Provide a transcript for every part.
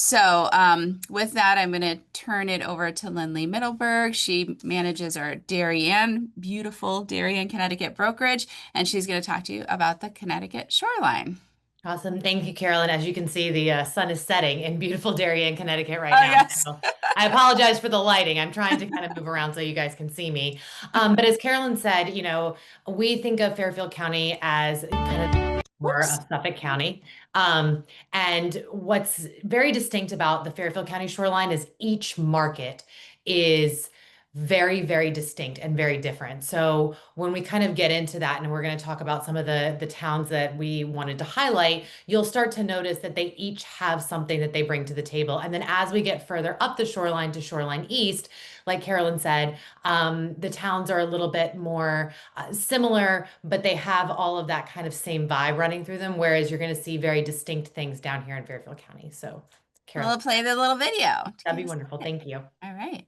So, with that, I'm going to turn it over to Lindley Middleburg. She manages our Darien, beautiful Darien, Connecticut brokerage, and she's going to talk to you about the Connecticut shoreline. Awesome. Thank you, Carolyn. As you can see, the sun is setting in beautiful Darien, Connecticut right Oh, now. yes. So I apologize for the lighting. I'm trying to kind of move around so you guys can see me. But as Carolyn said, we think of Fairfield County as kind of more Whoops. of Suffolk County. And what's very distinct about the Fairfield County shoreline is each market is very, very distinct and very different. So when we kind of get into that, and we're going to talk about some of the towns that we wanted to highlight, you'll start to notice that they each have something that they bring to the table. And then as we get further up the shoreline to Shoreline East, like Carolyn said, the towns are a little bit more similar, but they have all of that kind of same vibe running through them, whereas you're going to see very distinct things down here in Fairfield County. So, Carolyn, We'll play the little video to that'd give be us wonderful. a minute. Thank you. All right.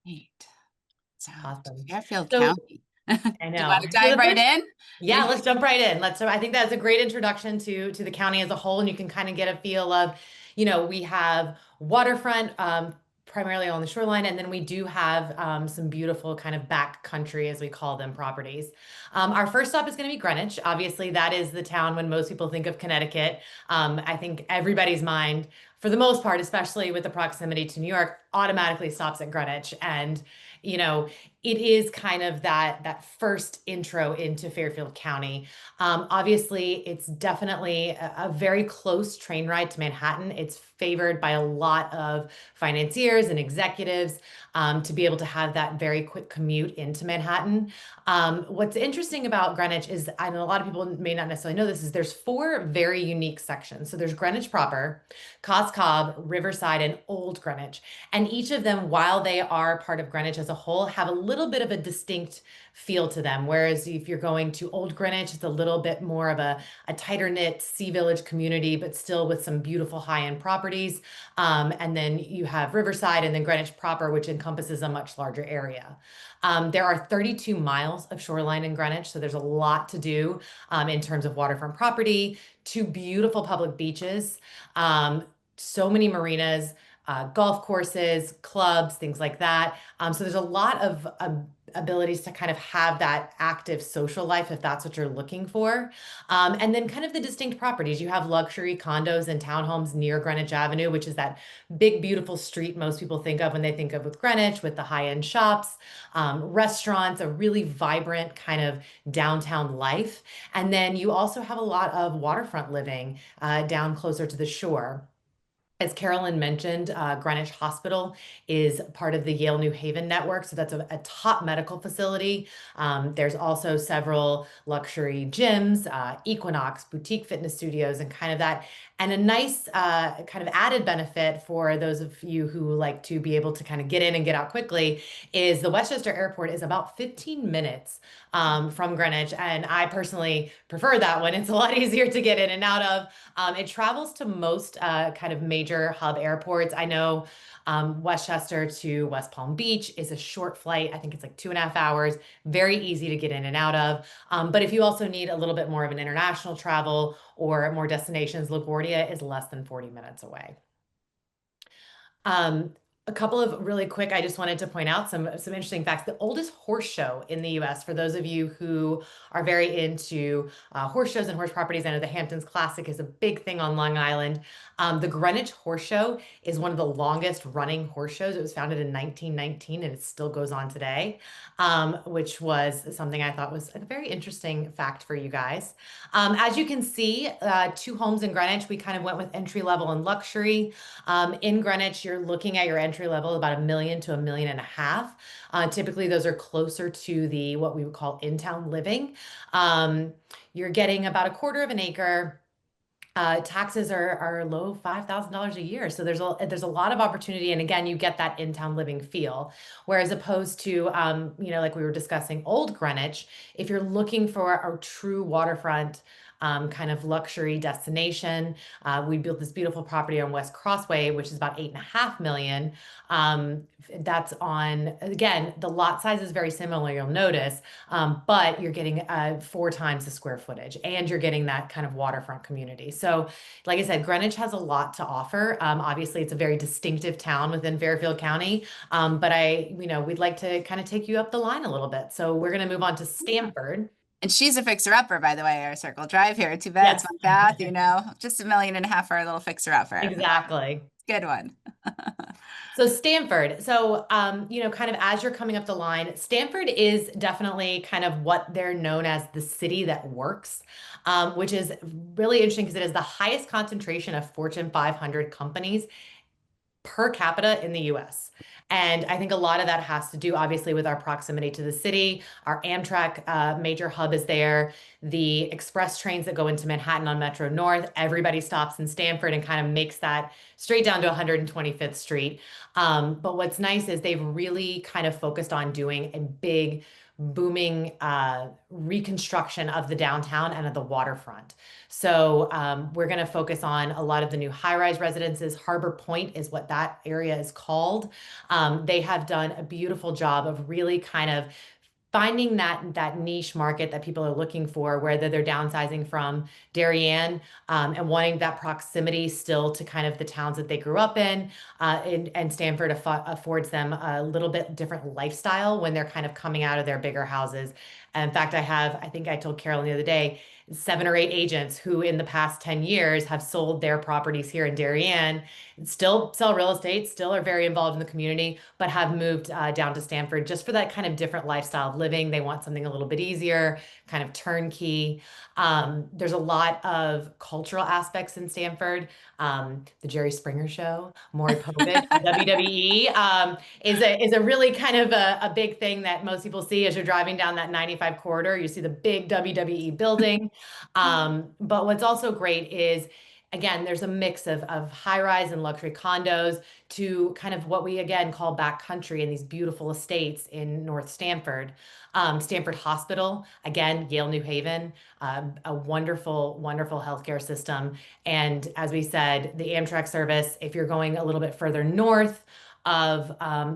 Neat. So, Awesome. Fairfield So County. I Do you want know. to So dive the right first, in? yeah, let's jump right in. I think that's a great introduction to the county as a whole, and you can kind of get a feel of, we have waterfront, primarily on the shoreline, and then we do have some beautiful kind of back country, as we call them, properties. Our first stop is going to be Greenwich. Obviously, that is the town when most people think of Connecticut. I think everybody's mind, for the most part, especially with the proximity to New York, automatically stops at Greenwich. And you know, it is kind of that first intro into Fairfield County. Obviously, it's definitely a very close train ride to Manhattan. It's favored by a lot of financiers and executives to be able to have that very quick commute into Manhattan. What's interesting about Greenwich is, I know a lot of people may not necessarily know this, is there's four very unique sections. So there's Greenwich proper, Cos Cob, Riverside, and Old Greenwich. And each of them, while they are part of Greenwich as a whole, have a little bit of a distinct feel to them. Whereas if you're going to Old Greenwich, it's a little bit more of a tighter knit Sea Village community, but still with some beautiful high end properties. And then you have Riverside and then Greenwich proper, which encompasses a much larger area. There are 32 miles of shoreline in Greenwich, so there's a lot to do in terms of waterfront property, two beautiful public beaches, so many marinas, golf courses, clubs, things like that. So there's a lot of abilities to kind of have that active social life if that's what you're looking for. And then kind of the distinct properties. You have luxury condos and townhomes near Greenwich Avenue, which is that big, beautiful street most people think of when they think of with Greenwich, with the high-end shops, restaurants, a really vibrant kind of downtown life. And then you also have a lot of waterfront living down closer to the shore. As Carolyn mentioned, Greenwich Hospital is part of the Yale New Haven network. So that's a top medical facility. There's also several luxury gyms, Equinox, boutique fitness studios, and kind of that. And a nice kind of added benefit for those of you who like to be able to kind of get in and get out quickly is the Westchester Airport is about 15 minutes from Greenwich. And I personally prefer that one. It's a lot easier to get in and out of. It travels to most kind of major hub airports. I know Westchester to West Palm Beach is a short flight. I think it's like 2.5 hours, very easy to get in and out of. But if you also need a little bit more of an international travel or more destinations, LaGuardia is less than 40 minutes away. Um, a couple of really quick, I just wanted to point out some interesting facts. The oldest horse show in the US, for those of you who are very into horse shows and horse properties, I know the Hamptons Classic is a big thing on Long Island. The Greenwich Horse Show is one of the longest running horse shows. It was founded in 1919 and it still goes on today, which was something I thought was a very interesting fact for you guys. As you can see, two homes in Greenwich, we kind of went with entry level and luxury. In Greenwich, you're looking at your entry level about 1 million to 1.5 million. Typically, those are closer to the what we would call in-town living. You're getting about a quarter of an acre. taxes are low $5,000 a year. So there's a lot of opportunity. And again, you get that in-town living feel. Whereas opposed to, like we were discussing Old Greenwich, if you're looking for a true waterfront kind of luxury destination, we built this beautiful property on West Crossway, which is about 8.5 million. That's on, again, the lot size is very similar, you'll notice, but you're getting 4 times the square footage and you're getting that kind of waterfront community. So, like I said, Greenwich has a lot to offer. Obviously, it's a very distinctive town within Fairfield County, but we'd like to kind of take you up the line a little bit. So, we're going to move on to Stamford. And she's a fixer-upper, by the way, our Circle Drive here. Two beds, Yes, one bath, just 1.5 million for a little fixer-upper. exactly. Good one. So Stanford. So, kind of as you're coming up the line, Stanford is definitely kind of what they're known as the city that works, which is really interesting because it is the highest concentration of Fortune 500 companies per capita in the US. And I think a lot of that has to do, obviously, with our proximity to the city. Our Amtrak major hub is there. The express trains that go into Manhattan on Metro North, everybody stops in Stamford and kind of makes that straight down to 125th Street. But what's nice is they've really kind of focused on doing a big, booming reconstruction of the downtown and of the waterfront. So we're going to focus on a lot of the new high-rise residences. Harbor Point is what that area is called. They have done a beautiful job of really kind of finding that niche market that people are looking for, whether they're downsizing from Darien and wanting that proximity still to kind of the towns that they grew up in. And Stanford affords them a little bit different lifestyle when they're kind of coming out of their bigger houses. And in fact, I think I told Carolyn the other day, 7 or 8 agents who in the past 10 years have sold their properties here in Darien, still sell real estate, still are very involved in the community, but have moved down to Stanford just for that kind of different lifestyle of living. They want something a little bit easier, kind of turnkey. There's a lot of cultural aspects in Stanford. The Jerry Springer Show, Maury Povich, the WWE, is a really kind of a big thing that most people see as you're driving down that 95 corridor. You see the big WWE building. But what's also great is, again, there's a mix of high-rise and luxury condos to kind of what we again call backcountry and these beautiful estates in North Stamford. Stanford Hospital, again, Yale New Haven, a wonderful, wonderful healthcare system. And as we said, the Amtrak service, if you're going a little bit further north of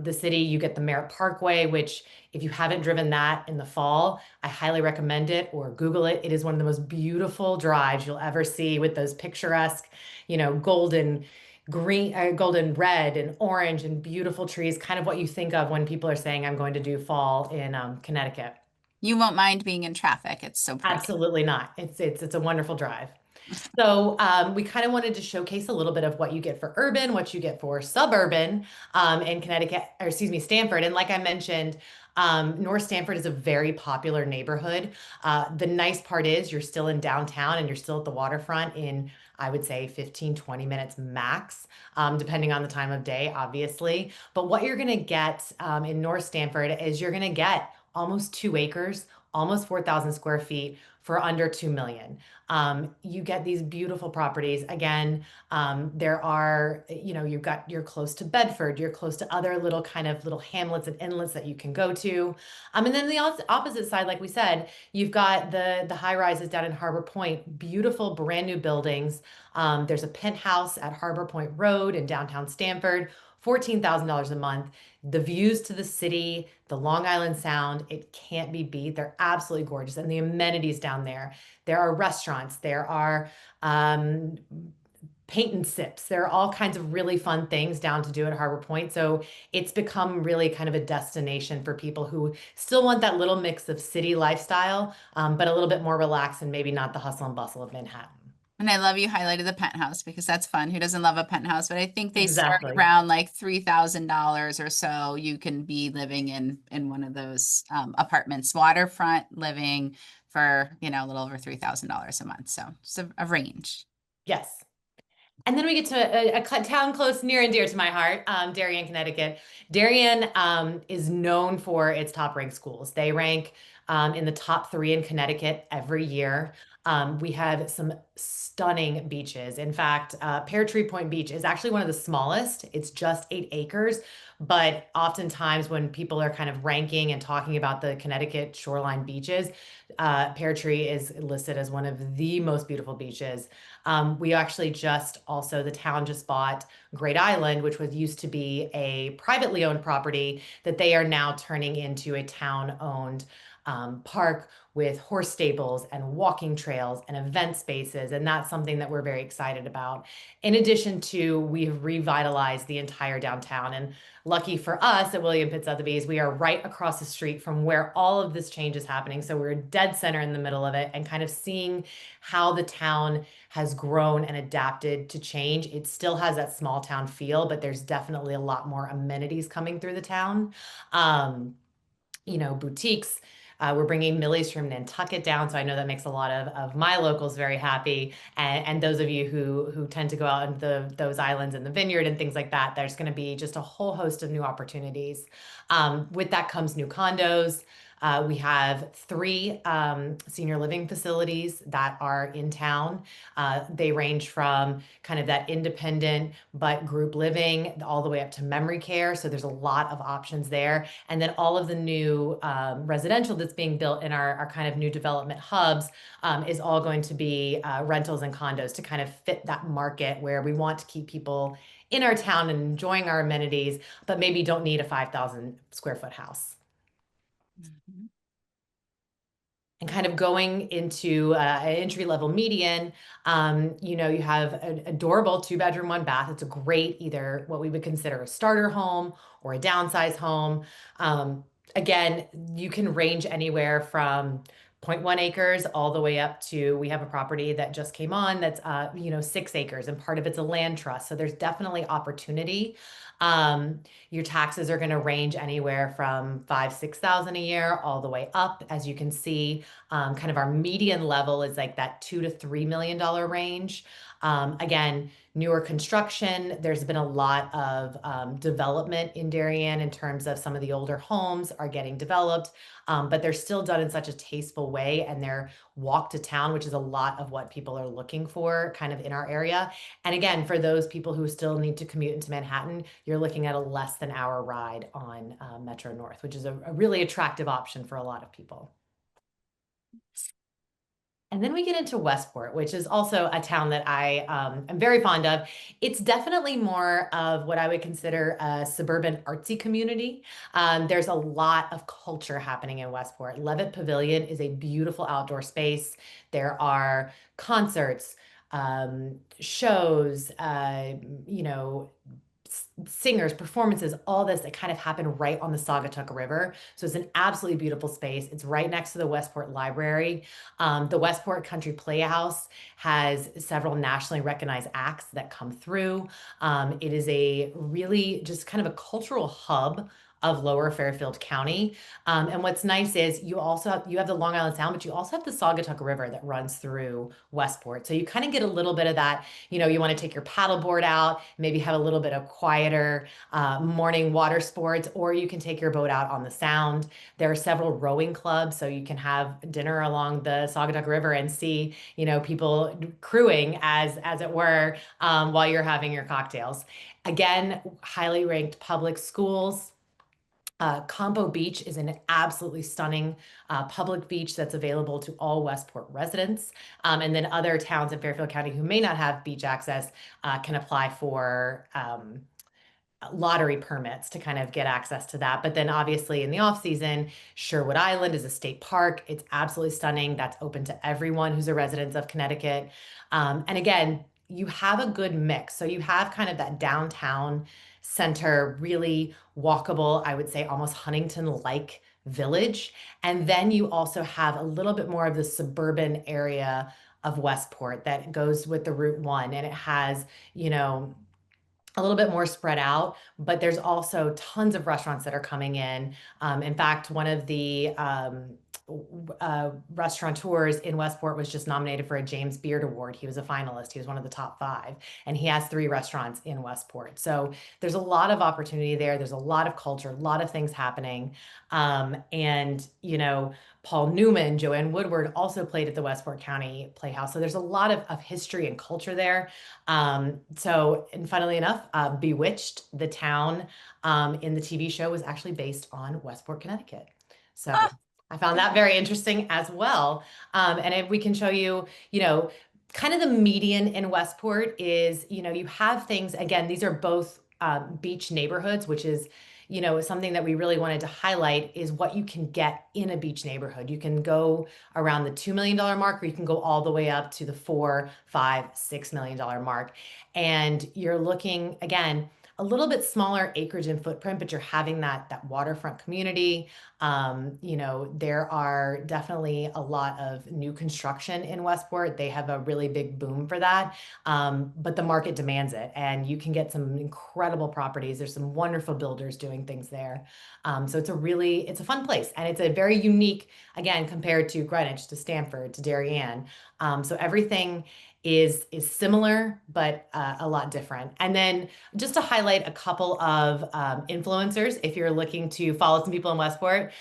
the city, you get the Merritt Parkway, which if you haven't driven that in the fall, I highly recommend it or Google it. It is one of the most beautiful drives you'll ever see with those picturesque, golden green, golden red and orange and beautiful trees, kind of what you think of when people are saying, I'm going to do fall in Connecticut. You won't mind being in traffic. It's so pretty. Absolutely not. It's a wonderful drive. So we kind of wanted to showcase a little bit of what you get for urban, what you get for suburban in Connecticut, or excuse me, Stanford. And like I mentioned, North Stanford is a very popular neighborhood. The nice part is you're still in downtown and you're still at the waterfront in, I would say, 15, 20 minutes max, depending on the time of day, obviously. But what you're going to get in North Stanford is you're going to get almost 2 acres, almost 4,000 square feet for under 2 million. You get these beautiful properties. Again, you're close to Bedford, you're close to other little kind of little hamlets and inlets that you can go to. And then the opposite side, like we said, you've got the high rises down in Harbor Point, beautiful brand new buildings. There's a penthouse at Harbor Point Road in downtown Stamford, $14,000 a month. The views to the city, the Long Island Sound, it can't be beat. They're absolutely gorgeous. And the amenities down there. There are restaurants, there are paint and sips. There are all kinds of really fun things down to do at Harbor Point. So it's become really kind of a destination for people who still want that little mix of city lifestyle, but a little bit more relaxed and maybe not the hustle and bustle of Manhattan. And I love you highlighted the penthouse because that's fun. Who doesn't love a penthouse? But I think they start Exactly. around like $3,000 or so. You can be living in one of those apartments, waterfront living for, a little over $3,000 a month. So it's a range. Yes. And then we get to a town close, near and dear to my heart, Darien, Connecticut. Darien is known for its top ranked schools. They rank in the top 3 in Connecticut every year. We have some stunning beaches. In fact, Pear Tree Point Beach is actually one of the smallest. It's just 8 acres. But oftentimes, when people are kind of ranking and talking about the Connecticut shoreline beaches, Pear Tree is listed as one of the most beautiful beaches. We actually just also, the town just bought Great Island, which was used to be a privately owned property that they are now turning into a town-owned park with horse stables and walking trails and event spaces. And that's something that we're very excited about. In addition to, we've revitalized the entire downtown. And lucky for us at William Pitt Sotheby's, we are right across the street from where all of this change is happening. So we're dead center in the middle of it and kind of seeing how the town has grown and adapted to change. It still has that small town feel, but there's definitely a lot more amenities coming through the town. Um, Boutiques. We're bringing Millie's from Nantucket down, so I know that makes a lot of my locals very happy. And those of you who tend to go out in those islands in the vineyard and things like that, there's going to be just a whole host of new opportunities. With that comes new condos. We have 3 senior living facilities that are in town. They range from kind of that independent but group living all the way up to memory care. So there's a lot of options there. And then all of the new residential that's being built in our kind of new development hubs is all going to be rentals and condos to kind of fit that market where we want to keep people in our town and enjoying our amenities, but maybe don't need a 5,000 square foot house. Mhm. And kind of going into an entry level median, you have an adorable 2 bedroom, 1 bath. It's a great, either what we would consider a starter home or a downsize home. Um, Again, you can range anywhere from zero point 0.1 acres all the way up to, we have a property that just came on that's 6 acres, and part of it's a land trust. So there's definitely opportunity. Your taxes are going to range anywhere from 5,000 to 6,000 a year all the way up. As you can see, kind of our median level is like that $2 to $3 million range. Again, newer construction. There's been a lot of development in Darien in terms of some of the older homes are getting developed, but they're still done in such a tasteful way, and they're walk to town, which is a lot of what people are looking for kind of in our area. And again, for those people who still need to commute into Manhattan, you're looking at a less than hour ride on Metro North, which is a really attractive option for a lot of people. And then we get into Westport, which is also a town that I am very fond of. It's definitely more of what I would consider a suburban artsy community. There's a lot of culture happening in Westport. Levitt Pavilion is a beautiful outdoor space. There are concerts, shows, singers, performances, all this that kind of happen right on the Saugatuck River. So it's an absolutely beautiful space. It's right next to the Westport Library. The Westport Country Playhouse has several nationally recognized acts that come through. It is a really just kind of a cultural hub of Lower Fairfield County. And what's nice is you have the Long Island Sound, but you also have the Saugatuck River that runs through Westport. So you kind of get a little bit of that. You want to take your paddleboard out, maybe have a little bit of quieter morning water sports, or you can take your boat out on the Sound. There are several rowing clubs, so you can have dinner along the Saugatuck River and see, people crewing as it were, while you're having your cocktails. Again, highly ranked public schools. Campo Beach is an absolutely stunning public beach that's available to all Westport residents. And then other towns in Fairfield County who may not have beach access can apply for lottery permits to kind of get access to that. But then obviously in the off season, Sherwood Island is a state park. It's absolutely stunning. That's open to everyone who's a resident of Connecticut. And again, you have a good mix. So you have kind of that downtown center, really walkable, I would say almost Huntington-like village. And then you also have a little bit more of the suburban area of Westport that goes with the Route 1. And it has, you know, a little bit more spread out, but there's also tons of restaurants that are coming in. In fact, one of the restaurateurs in Westport was just nominated for a James Beard Award. He was a finalist. He was one of the top 5, and he has 3 restaurants in Westport. So there's a lot of opportunity there. There's a lot of culture, a lot of things happening. And, Paul Newman, Joanne Woodward also played at the Westport County Playhouse. So there's a lot of history and culture there. And funnily enough, Bewitched, the town in the TV show, was actually based on Westport, Connecticut. So Ah, I found that very interesting as well. And if we can show you, kind of the median in Westport is, you have things, again, these are both beach neighborhoods, which is, something that we really wanted to highlight is what you can get in a beach neighborhood. You can go around the $2 million mark, or you can go all the way up to the 4, 5, $6 million mark. And you're looking, again, a little bit smaller acreage and footprint, but you're having that waterfront community. There are definitely a lot of new construction in Westport. They have a really big boom for that. But the market demands it, and you can get some incredible properties. There's some wonderful builders doing things there. So it's a fun place, and it's a very unique, again, compared to Greenwich, to Stamford, to Darien. So everything is similar, but a lot different. And then just to highlight a couple of influencers, if you're looking to follow some people in Westport,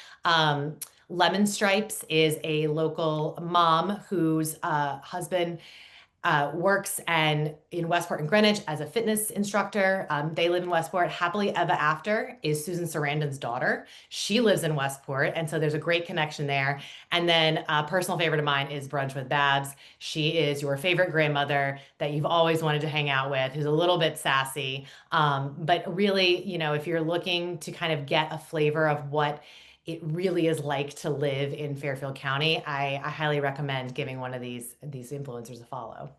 Lemon Stripes is a local mom whose husband works in Westport and Greenwich as a fitness instructor. They live in Westport. Happily Ever After is Susan Sarandon's daughter. She lives in Westport, and so there's a great connection there. And then a personal favorite of mine is Brunch with Babs. She is your favorite grandmother that you've always wanted to hang out with, who's a little bit sassy. But really, if you're looking to kind of get a flavor of what it really is like to live in Fairfield County, I highly recommend giving one of these influencers a follow.